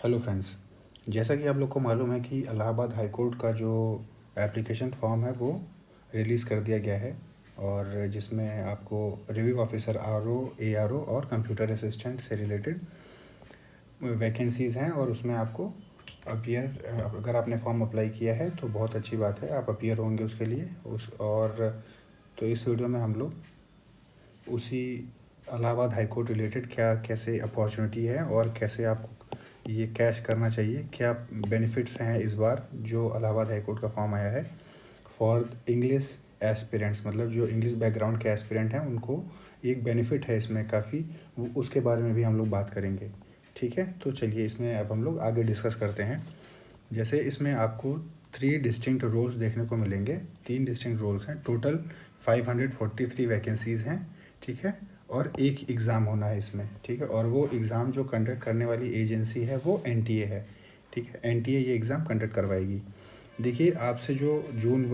Hello friends. जैसा कि आप लोग को मालूम है कि इलाहाबाद हाई कोर्ट का जो एप्लीकेशन फॉर्म है वो रिलीज़ कर दिया गया है, और जिसमें आपको रिव्यू ऑफिसर आरओ, एआरओ और कंप्यूटर असिस्टेंट से रिलेटेड वैकेंसीज़ हैं। और उसमें आपको अपीयर, अगर आपने फॉर्म अप्लाई किया है तो बहुत अच्छी बात है, आप अपीयर होंगे उसके लिए। तो इस वीडियो में हम लोग उसी इलाहाबाद हाई कोर्ट रिलेटेड क्या कैसे अपॉर्चुनिटी है और कैसे आपको ये कैश करना चाहिए, क्या बेनिफिट्स हैं इस बार जो इलाहाबाद हाई कोर्ट का फॉर्म आया है फॉर इंग्लिश एस्पिरेंट्स, मतलब जो इंग्लिश बैकग्राउंड के एस्पिरेंट हैं उनको एक बेनिफिट है इसमें काफ़ी, वो उसके बारे में भी हम लोग बात करेंगे। ठीक है, तो चलिए इसमें अब हम लोग आगे डिस्कस करते हैं। जैसे इसमें आपको 3 डिस्टिंक्ट रोल्स देखने को मिलेंगे। 3 डिस्टिंक्ट रोल्स हैं, टोटल 543 वैकेंसीज़ हैं। ठीक है, और एक एग्ज़ाम होना है इसमें। ठीक है, और वो एग्ज़ाम जो कंडक्ट करने वाली एजेंसी है वो एनटीए है। ठीक है, एनटीए ये एग्ज़ाम कंडक्ट करवाएगी। देखिए, आपसे जो जून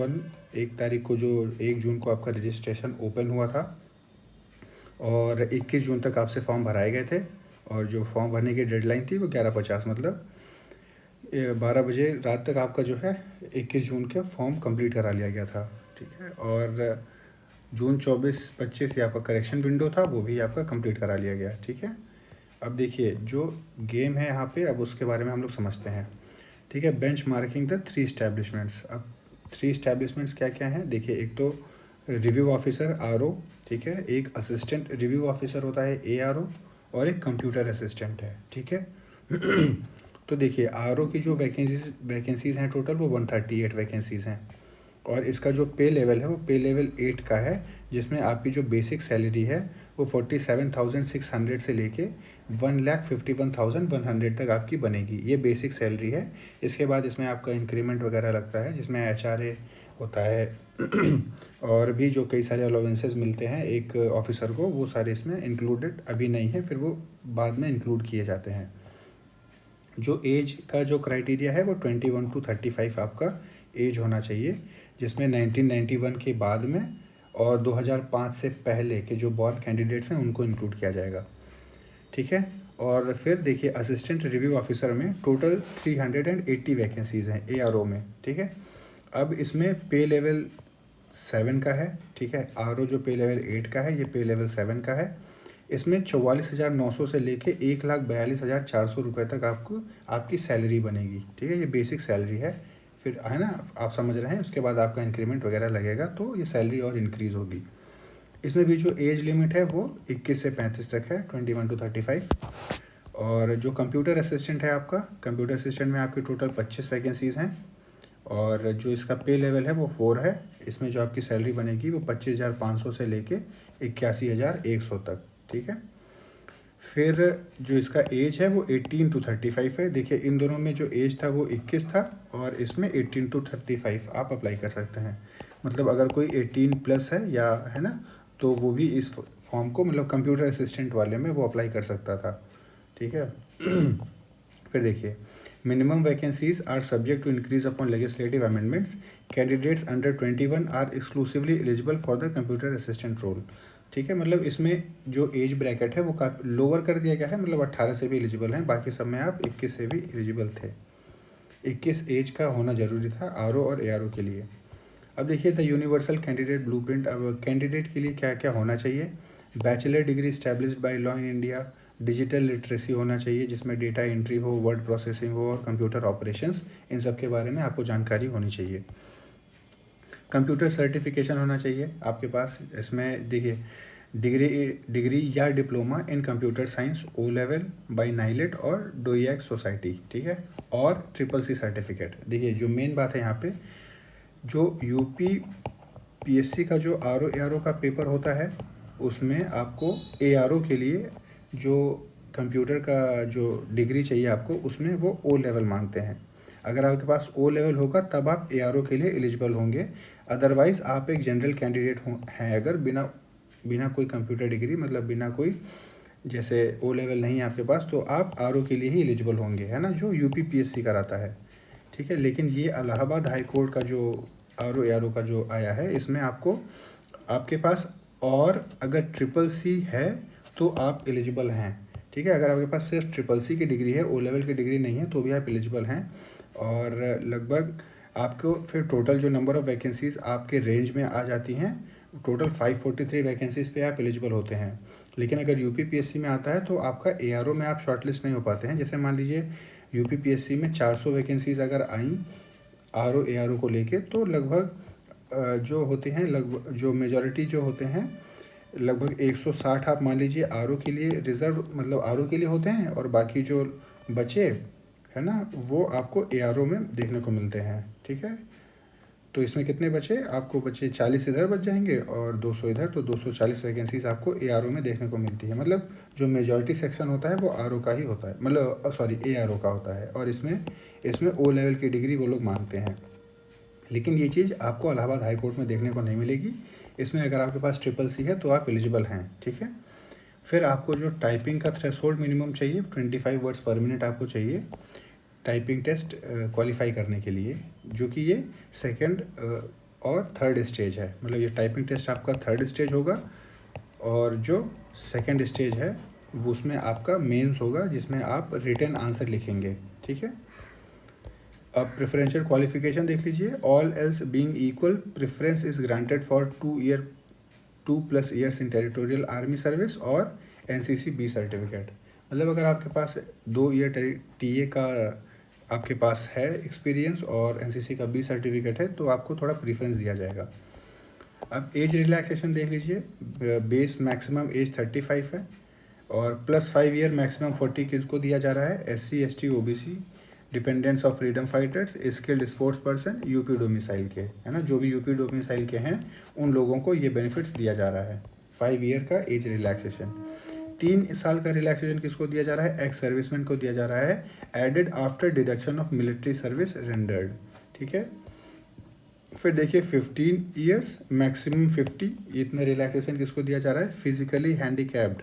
1 तारीख को, जो 1 जून को आपका रजिस्ट्रेशन ओपन हुआ था और 21 जून तक आपसे फॉर्म भराए गए थे, और जो फॉर्म भरने की डेडलाइन थी वो 11:50, मतलब 12 बजे रात तक आपका जो है 21 जून के फॉर्म कंप्लीट करा लिया गया था। ठीक है, और जून 24-25 ये आपका करेक्शन विंडो था, वो भी आपका कंप्लीट करा लिया गया। ठीक है, अब देखिए जो गेम है यहाँ पे, अब उसके बारे में हम लोग समझते हैं। ठीक है, बेंच मार्किंग द 3 इस्टेब्लिशमेंट्स। अब 3 इस्टेब्लिशमेंट्स क्या क्या हैं देखिए, एक तो रिव्यू ऑफिसर आरओ, ठीक है, एक असिस्टेंट रिव्यू ऑफिसर होता है एआरओ, और एक कंप्यूटर असिस्टेंट है। ठीक है तो देखिए आरओ की जो वैकेंसीज़ हैं टोटल वो 138 वैकेंसीज़ हैं, और इसका जो पे लेवल है वो पे लेवल 8 का है, जिसमें आपकी जो बेसिक सैलरी है वो 47,600 से लेके 1,51,100 तक आपकी बनेगी। ये बेसिक सैलरी है। इसके बाद इसमें आपका इंक्रीमेंट वगैरह लगता है, जिसमें एचआरए होता है और भी जो कई सारे अलाउंसेस मिलते हैं एक ऑफिसर को, वो सारे इसमें इंक्लूडेड अभी नहीं है, फिर वो बाद में इंक्लूड किए जाते हैं। जो एज का जो क्राइटेरिया है वो 21 to 35 आपका एज होना चाहिए, जिसमें 1991 के बाद में और 2005 से पहले के जो बॉर्न कैंडिडेट्स हैं उनको इंक्लूड किया जाएगा। ठीक है, और फिर देखिए असिस्टेंट रिव्यू ऑफिसर में टोटल 380 वैकेंसीज़ हैं एआरओ में। ठीक है, अब इसमें पे लेवल 7 का है। ठीक है, आरओ जो पे लेवल 8 का है, ये पे लेवल 7 का है। इसमें 44,900 से लेके 1,42,400 रुपये तक आपको आपकी सैलरी बनेगी। ठीक है, ये बेसिक सैलरी है, फिर है ना, आप समझ रहे हैं, उसके बाद आपका इंक्रीमेंट वगैरह लगेगा तो ये सैलरी और इंक्रीज़ होगी। इसमें भी जो एज लिमिट है वो 21 से 35 तक है, 21 to 35। और जो कंप्यूटर असिस्टेंट है आपका, कंप्यूटर असिस्टेंट में आपकी टोटल 25 वैकेंसीज़ हैं, और जो इसका पे लेवल है वो 4 है। इसमें जो आपकी सैलरी बनेगी वो 25,500 से लेके 81,100 तक। ठीक है, फिर जो इसका एज है वो 18 to 35 है। देखिए इन दोनों में जो एज था वो 21 था, और इसमें 18 to 35 आप अप्लाई कर सकते हैं। मतलब अगर कोई 18+ है या है ना, तो वो भी इस फॉर्म को, मतलब कंप्यूटर असिस्टेंट वाले में वो अप्लाई कर सकता था। ठीक है फिर देखिए, minimum vacancies are subject to increase upon legislative amendments. Candidates under 21 are exclusively eligible for the computer assistant role. ठीक है, मतलब इसमें जो एज ब्रैकेट है वो काफ़ी लोअर कर दिया गया है, मतलब 18 से भी एलिजिबल हैं, बाकी सब में आप 21 से भी एलिजिबल थे। 21 एज का होना जरूरी था आरओ और एआरओ के लिए। अब देखिए द यूनिवर्सल कैंडिडेट ब्लूप्रिंट। अब कैंडिडेट के लिए क्या क्या होना चाहिए, bachelor degree established by law in India, digital literacy होना चाहिए जिसमें डेटा एंट्री हो, वर्ड प्रोसेसिंग हो और कंप्यूटर ऑपरेशंस, इन सब के बारे में आपको जानकारी होनी चाहिए। कंप्यूटर सर्टिफिकेशन होना चाहिए आपके पास। इसमें देखिए डिग्री या diploma in computer science O level by NIELIT और डोईएक सोसाइटी। ठीक है, और CCC सर्टिफिकेट। देखिए जो मेन बात है यहाँ पे, जो यूपी पीएससी का जो आरओ एआरओ का पेपर होता है उसमें आपको एआरओ के लिए जो कंप्यूटर का जो डिग्री चाहिए आपको, उसमें वो ओ लेवल मांगते हैं। अगर आपके पास ओ लेवल होगा तब आप एआरओ के लिए एलिजिबल होंगे, अदरवाइज़ आप एक जनरल कैंडिडेट हैं अगर बिना बिना कोई कंप्यूटर डिग्री, मतलब बिना कोई जैसे ओ लेवल नहीं है आपके पास, तो आप आरओ के लिए ही एलिजिबल होंगे, है ना, जो यूपी पीएससी कराता है। ठीक है, लेकिन ये इलाहाबाद हाई कोर्ट का जो आरओ का जो आया है, इसमें आपको आपके पास और अगर CCC है तो आप एलिजिबल हैं, ठीक है। अगर आपके पास सिर्फ ट्रिपल सी की डिग्री है, ओ लेवल की डिग्री नहीं है, तो भी आप एलिजिबल हैं। और लगभग आपको फिर टोटल जो नंबर ऑफ़ वैकेंसीज़ आपके रेंज में आ जाती हैं, टोटल 543 वैकेंसीज़ पे आप एलिजिबल होते हैं। लेकिन अगर यूपीपीएससी में आता है तो आपका एआरओ में आप शॉर्टलिस्ट नहीं हो पाते हैं। जैसे मान लीजिए यूपीपीएससी में 400 वैकेंसीज़ अगर आईं आरओ एआरओ को लेके, तो लगभग जो होते हैं, लगभग जो मेजॉरिटी जो होते हैं, लगभग 160 आप मान लीजिए आरओ के लिए रिजर्व, मतलब आरओ के लिए होते हैं, और बाकी जो बचे है ना, वो आपको एआरओ में देखने को मिलते हैं। ठीक है। तो इसमें कितने बचे आपको? बचे 40 इधर बच जाएंगे और 200 इधर, तो 240 वैकेंसीज आपको एआरओ में देखने को मिलती है। मतलब जो मेजॉरिटी सेक्शन होता है वो आरओ का ही होता है, मतलब सॉरी एआरओ का होता है। और इसमें ओ लेवल की डिग्री वो लोग मांगते हैं। लेकिन ये चीज़ आपको इलाहाबाद हाई कोर्ट में देखने को नहीं मिलेगी। इसमें अगर आपके पास ट्रिपल सी है तो आप एलिजिबल हैं। ठीक है। फिर आपको जो टाइपिंग का थ्रेशोल्ड मिनिमम चाहिए, 25 वर्ड्स पर मिनट आपको चाहिए टाइपिंग टेस्ट क्वालिफाई करने के लिए, जो कि ये सेकंड और थर्ड स्टेज है। मतलब ये टाइपिंग टेस्ट आपका थर्ड स्टेज होगा, और जो सेकंड स्टेज है वो उसमें आपका मेंस होगा, जिसमें आप रिटन आंसर लिखेंगे। ठीक है। अब प्रेफरेंशियल क्वालिफिकेशन देख लीजिए। All else being equal, preference is granted for 2+ years in territorial army service और एनसीसी बी सर्टिफिकेट। मतलब अगर आपके पास 2 ईयर टीए का आपके पास है एक्सपीरियंस और एनसीसी का बी सर्टिफिकेट है, तो आपको थोड़ा प्रीफरेंस दिया जाएगा। अब एज रिलैक्सेशन देख लीजिए। बेस मैक्सिमम एज 35 है, और +5 ईयर मैक्सिमम 40 किसको दिया जा रहा है? SC ST OBC, dependents of freedom fighters, skilled sports person, UP domicile के, है ना, जो भी यूपी डोमिसाइल के हैं उन लोगों को ये बेनिफिट्स दिया जा रहा है। 5 ईयर का एज रिलैक्सेशन। 3 साल का रिलैक्सेशन किसको दिया जा रहा है? एक्स सर्विसमैन को दिया जा रहा है, added after deduction of military service rendered. ठीक है। फिर देखिए 15 ईयर्स मैक्सिमम 50, इतना रिलैक्सेशन किसको दिया जा रहा है? फिजिकली हैंडीकैप्ड,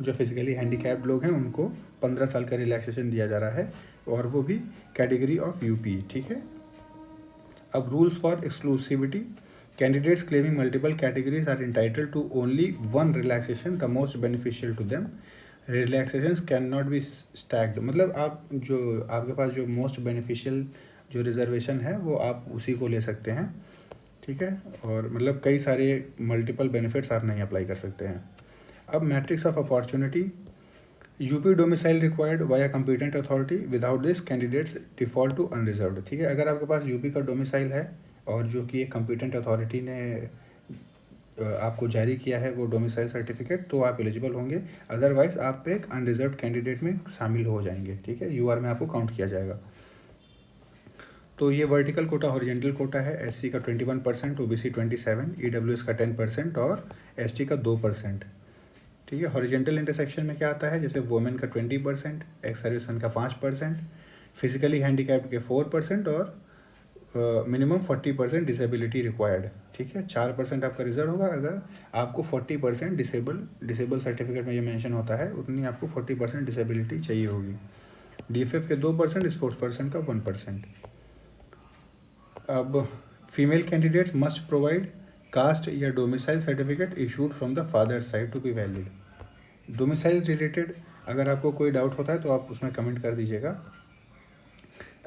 जो फिजिकली हैंडीकैप्ड लोग हैं उनको 15 साल का रिलैक्सेशन दिया जा रहा है, और वो भी कैटेगरी ऑफ यूपी। ठीक है। अब rules for exclusivity. Candidates claiming multiple categories are entitled to only one relaxation the most beneficial to them. Relaxations can not be stacked. मतलब आप जो आपके पास जो मोस्ट बेनिफिशियल जो रिजर्वेशन है वो आप उसी को ले सकते हैं। ठीक है। और मतलब कई सारे मल्टीपल बेनिफिट्स आप नहीं अप्लाई कर सकते हैं। अब matrix of opportunity. UP domicile required via competent authority, without this candidates default to unreserved. ठीक है। अगर आपके पास यूपी का डोमिसाइल है और जो कि एक कंपिटेंट अथॉरिटी ने आपको जारी किया है वो डोमिसाइल सर्टिफिकेट, तो आप एलिजिबल होंगे। अदरवाइज आप एक अनरिजर्व्ड कैंडिडेट में शामिल हो जाएंगे। ठीक है। यूआर में आपको काउंट किया जाएगा। तो ये वर्टिकल कोटा हॉरिजेंटल कोटा है। एससी का 21%, ओबीसी 27, ईडब्ल्यूएस का 10% और एसटी का 2%। ठीक है। हॉरिजेंटल इंटरसेक्शन में क्या आता है? जैसे वुमेन का 20%, एक्स सर्विसमैन का 5%, फिजिकली हैंडीकैप्ड के 4% और मिनिमम 40% डिसेबिलिटी रिक्वायर्ड। ठीक है। 4% आपका रिजर्व होगा। अगर आपको 40% डिसेबल सर्टिफिकेट में ये मेंशन होता है, उतनी आपको 40% डिसेबिलिटी चाहिए होगी। डीएफएफ के 2%, स्पोर्ट्स पर्सन का 1%। अब female candidates must provide caste या domicile certificate issued from the father side to be valid. Domicile related अगर आपको कोई डाउट होता है तो आप उसमें कमेंट कर दीजिएगा।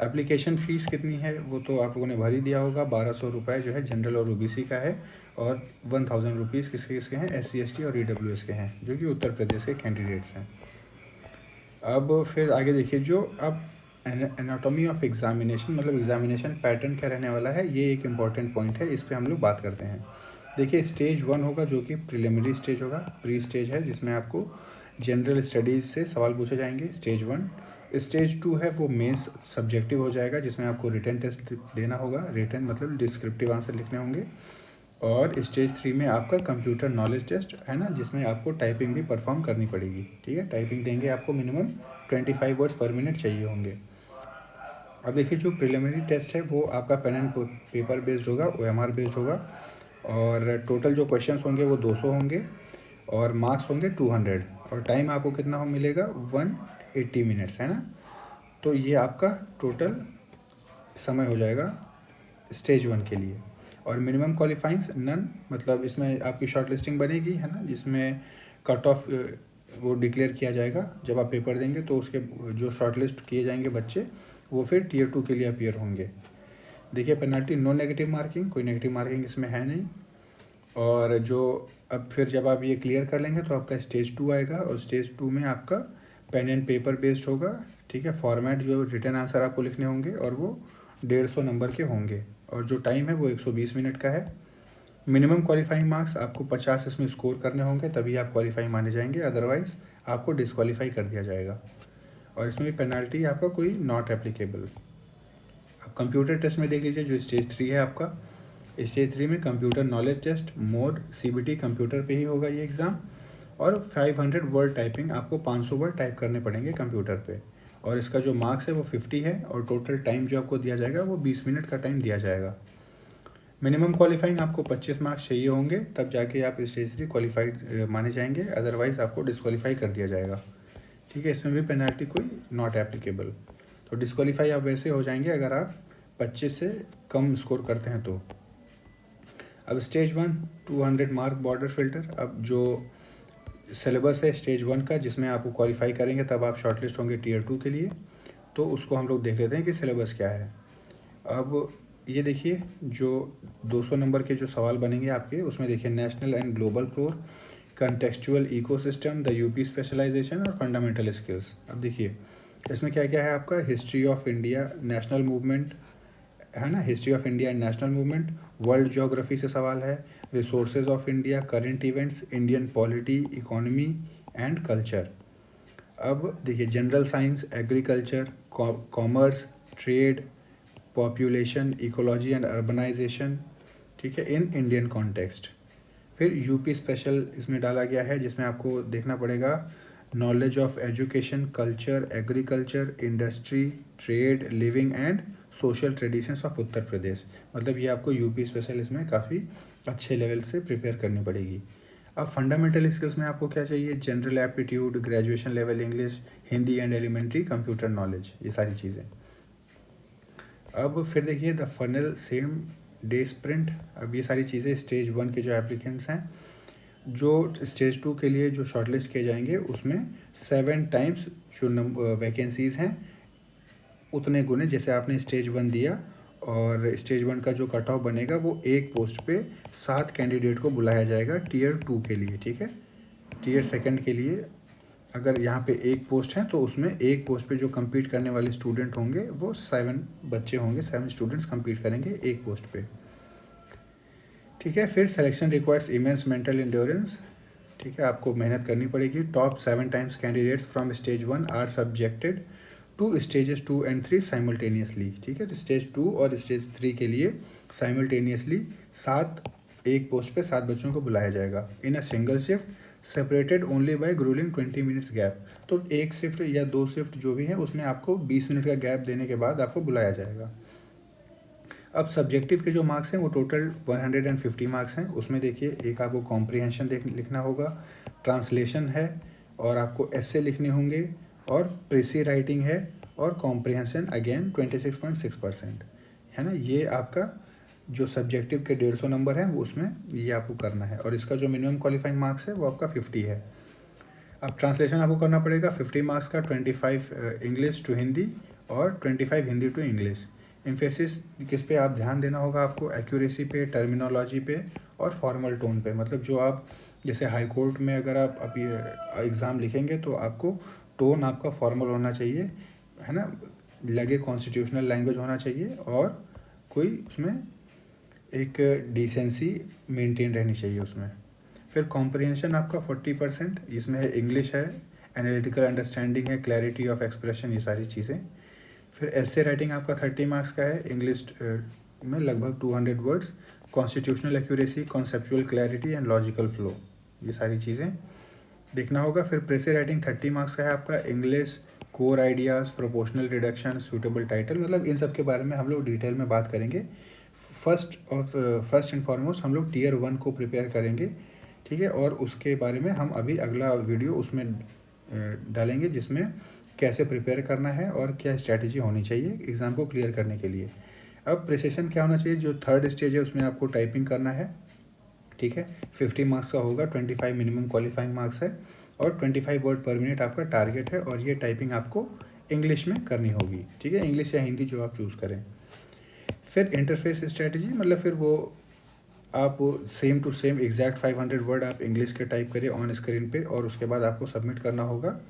एप्लीकेशन फ़ीस कितनी है वो तो आप लोगों ने भर ही दिया होगा। 1200 रुपये जो है जनरल और ओबीसी का है, और 1000 रुपीज़ किसके किसके हैं? SC ST और ईडब्ल्यूएस के हैं, जो कि उत्तर प्रदेश के कैंडिडेट्स हैं। अब फिर आगे देखिए, जो अब एनाटॉमी ऑफ एग्जामिनेशन, मतलब एग्जामिनेशन पैटर्न क्या रहने वाला है, ये एक इम्पॉर्टेंट पॉइंट है, इस पर हम लोग बात करते हैं। देखिए स्टेज 1 होगा जो कि प्रिलिमिनरी स्टेज होगा, प्री स्टेज है, जिसमें आपको जनरल स्टडीज़ से सवाल पूछे जाएंगे, स्टेज 1। स्टेज 2 है वो मेंस सब्जेक्टिव हो जाएगा, जिसमें आपको रिटन टेस्ट देना होगा, रिटन मतलब डिस्क्रिप्टिव आंसर लिखने होंगे। और स्टेज 3 में आपका कंप्यूटर नॉलेज टेस्ट है ना, जिसमें आपको टाइपिंग भी परफॉर्म करनी पड़ेगी। ठीक है। टाइपिंग देंगे आपको, मिनिमम 25 वर्ड्स पर मिनट चाहिए होंगे। अब देखिए जो प्रिलिमिनरी टेस्ट है वो आपका पेन एंड पेपर बेस्ड होगा, OMR बेस्ड होगा, और टोटल जो क्वेश्चंस होंगे वो 200 होंगे, और मार्क्स होंगे 200, और टाइम आपको कितना हो मिलेगा? 180 मिनट्स, है ना। तो ये आपका टोटल समय हो जाएगा स्टेज 1 के लिए। और मिनिमम क्वालिफाइंग्स नन, मतलब इसमें आपकी शॉर्ट लिस्टिंग बनेगी, है ना, जिसमें कट ऑफ वो डिक्लेयर किया जाएगा जब आप पेपर देंगे, तो उसके जो शॉर्टलिस्ट किए जाएंगे बच्चे वो फिर टियर 2 के लिए अपीयर होंगे। देखिए पेनल्टी, नो नेगेटिव मार्किंग, कोई नेगेटिव मार्किंग इसमें है नहीं। और जो अब फिर जब आप ये क्लियर कर लेंगे तो आपका स्टेज 2 आएगा, और स्टेज 2 में आपका पेन एंड पेपर बेस्ड होगा, ठीक है। फॉर्मेट जो रिटर्न आंसर आपको लिखने होंगे और वो 150 नंबर के होंगे, और जो टाइम है वो 120 मिनट का है। मिनिमम क्वालिफाइंग मार्क्स आपको 50 इसमें स्कोर करने होंगे, तभी आप क्वालिफाई माने जाएंगे, अदरवाइज आपको डिस्क्वालीफाई कर दिया जाएगा। और इसमें भी पेनल्टी आपका कोई नॉट एप्लीकेबल। अब कंप्यूटर टेस्ट में देख लीजिए, जो स्टेज 3 है आपका, स्टेज 3 में computer knowledge test mode CBT computer पे ही होगा ये एग्ज़ाम, और 500 वर्ड टाइपिंग, आपको 500 वर्ड टाइप करने पड़ेंगे कंप्यूटर पे, और इसका जो मार्क्स है वो 50 है, और टोटल टाइम जो आपको दिया जाएगा वो 20 मिनट का टाइम दिया जाएगा। मिनिमम क्वालिफाइंग आपको 25 मार्क्स चाहिए होंगे, तब जाके आप स्टेज 3 क्वालिफाइड माने जाएंगे, अदरवाइज आपको डिस्क्वालीफाई कर दिया जाएगा, ठीक है। इसमें भी पेनल्टी कोई नॉट एप्लीकेबल। तो डिस्क्वालीफाई आप वैसे हो जाएंगे अगर आप 25 से कम स्कोर करते हैं तो। अब स्टेज 1 200 मार्क बॉर्डर फिल्टर। अब जो सिलेबस है स्टेज 1 का, जिसमें आपको क्वालिफाई करेंगे तब आप शॉर्टलिस्ट होंगे टियर 2 के लिए, तो उसको हम लोग देख लेते हैं कि सिलेबस क्या है। अब ये देखिए, जो 200 नंबर के जो सवाल बनेंगे आपके, उसमें देखिए national and global core, contextual ecosystem, the UP specialization और फंडामेंटल स्किल्स। अब देखिए इसमें क्या क्या है आपका, history of India, national movement है ना, history of India and national movement, world geography से सवाल है, resources of India, current events, Indian polity, economy and culture. अब देखिए general science, agriculture, commerce, trade, population, ecology and urbanization, ठीक है, in Indian context. फिर यूपी स्पेशल इसमें डाला गया है, जिसमें आपको देखना पड़ेगा knowledge of education, culture, agriculture, industry, trade, living and social traditions of Uttar Pradesh. मतलब ये आपको यूपी स्पेशल इसमें काफ़ी अच्छे लेवल से प्रिपेयर करनी पड़ेगी। अब फंडामेंटल स्किल्स में आपको क्या चाहिए, general aptitude, graduation level English, Hindi and elementary computer knowledge, ये सारी चीज़ें। अब फिर देखिए the funnel, same day sprint. अब ये सारी चीज़ें स्टेज 1 के जो एप्लीकेंट्स हैं, जो स्टेज 2 के लिए जो शॉर्टलिस्ट किए जाएंगे, उसमें 7 टाइम्स जो वैकेंसीज़ हैं उतने गुने जैसे आपने स्टेज 1 दिया, और स्टेज 1 का जो कट ऑफ बनेगा वो एक पोस्ट पे 7 कैंडिडेट को बुलाया जाएगा टियर 2 के लिए, ठीक है। टियर 2 के लिए अगर यहाँ पे एक पोस्ट है, तो उसमें एक पोस्ट पे जो compete करने वाले स्टूडेंट होंगे वो 7 बच्चे होंगे, 7 स्टूडेंट्स compete करेंगे एक पोस्ट पे, ठीक है। फिर selection requires immense mental endurance, ठीक है, आपको मेहनत करनी पड़ेगी। Top 7 times candidates from stage 1 are subjected to stages 2 and 3 simultaneously, ठीक है। तो स्टेज 2 और स्टेज 3 के लिए साइमल्टेनियसली 7, एक पोस्ट पे 7 बच्चों को बुलाया जाएगा in a single shift, separated only by grueling 20 minutes gap. तो एक शिफ्ट या 2 शिफ्ट जो भी है, उसमें आपको 20 मिनट का गैप देने के बाद आपको बुलाया जाएगा। अब सब्जेक्टिव के जो मार्क्स हैं वो टोटल 150 मार्क्स हैं। उसमें देखिए एक आपको कॉम्प्रिहेंशन लिखना होगा, ट्रांसलेशन है, और आपको एस्से लिखने होंगे, और प्रेसी राइटिंग है, और कॉम्प्रिहेंशन अगेन 26.6% है ना। ये आपका जो सब्जेक्टिव के 150 नंबर हैं वो उसमें ये आपको करना है, और इसका जो मिनिमम क्वालिफाइंग मार्क्स है वो आपका 50 है। अब ट्रांसलेशन आपको करना पड़ेगा 50 मार्क्स का, 25 इंग्लिश टू हिंदी और 25 हिंदी टू इंग्लिश। एम्फेसिस किस पे आप ध्यान देना होगा आपको, एक्यूरेसी पे, टर्मिनोलॉजी पे, और फॉर्मल टोन पे। मतलब जो आप जैसे हाई कोर्ट में अगर आप अभी एग्ज़ाम लिखेंगे तो आपको टोन आपका फॉर्मल होना चाहिए, है ना, लगे कॉन्स्टिट्यूशनल लैंग्वेज होना चाहिए, और कोई उसमें एक डिसेंसी मेंटेन रहनी चाहिए उसमें। फिर कॉम्प्रिहेंशन आपका 40%, इसमें है इंग्लिश है, एनालिटिकल अंडरस्टैंडिंग है, क्लैरिटी ऑफ एक्सप्रेशन, ये सारी चीज़ें। फिर एस्से राइटिंग आपका 30 मार्क्स का है, इंग्लिश में लगभग 200 words, constitutional accuracy, conceptual clarity and logical flow, ये सारी चीज़ें देखना होगा। फिर प्रेसी राइटिंग 30 मार्क्स का है आपका, English, core ideas, proportional reduction, suitable title. मतलब इन सब के बारे में हम लोग डिटेल में बात करेंगे। फर्स्ट एंड फॉरमोस्ट हम लोग टियर 1 को प्रिपेयर करेंगे, ठीक है, और उसके बारे में हम अभी अगला वीडियो उसमें डालेंगे, जिसमें कैसे प्रिपेयर करना है और क्या स्ट्रैटेजी होनी चाहिए एग्ज़ाम को क्लियर करने के लिए। अब प्रिसेशन क्या होना चाहिए, जो 3rd स्टेज है उसमें आपको टाइपिंग करना है, ठीक है, 50 मार्क्स का होगा, 25 मिनिमम क्वालिफाइंग मार्क्स है। और 25 वर्ड पर मिनट आपका टारगेट है, और ये टाइपिंग आपको इंग्लिश में करनी होगी, ठीक है, इंग्लिश या हिंदी जो आप चूज़ करें। फिर इंटरफेस स्ट्रेटजी, मतलब फिर वो आप same to same exact 500 word आप इंग्लिश के टाइप करिए ऑन स्क्रीन पे, और उसके बाद आपको सबमिट करना होगा।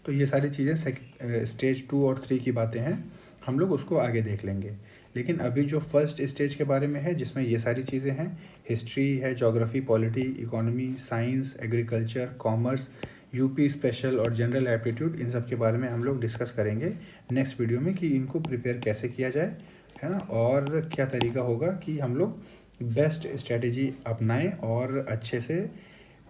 तो ये सारी चीज़ें स्टेज 2 और 3 की बातें हैं, हम लोग उसको आगे देख लेंगे। लेकिन अभी जो फर्स्ट स्टेज के बारे में है, जिसमें ये सारी चीज़ें हैं, हिस्ट्री है, geography, polity, economy, science, agriculture, commerce, UP special और जनरल एप्टीट्यूड, इन सब के बारे में हम लोग डिस्कस करेंगे नेक्स्ट वीडियो में कि इनको प्रिपेयर कैसे किया जाए, है ना, और क्या तरीका होगा कि हम लोग बेस्ट स्ट्रेटेजी अपनाएं और अच्छे से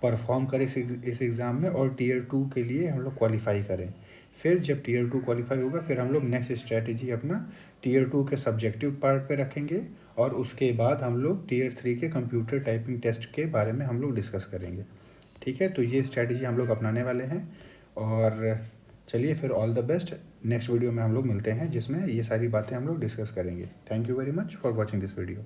परफॉर्म करें इस एग्ज़ाम में, और टीयर 2 के लिए हम लोग क्वालिफाई करें। फिर जब टीयर 2 क्वालिफाई होगा, फिर हम लोग नेक्स्ट स्ट्रेटेजी अपना टीयर 2 के सब्जेक्टिव पार्ट पे रखेंगे, और उसके बाद हम लोग टीयर 3 के कंप्यूटर टाइपिंग टेस्ट के बारे में हम लोग डिस्कस करेंगे, ठीक है। तो ये स्ट्रेटेजी हम लोग अपनाने वाले हैं, और चलिए फिर all the best. Next video में हम लोग मिलते हैं, जिसमें ये सारी बातें हम लोग डिस्कस करेंगे। Thank you very much for watching this video.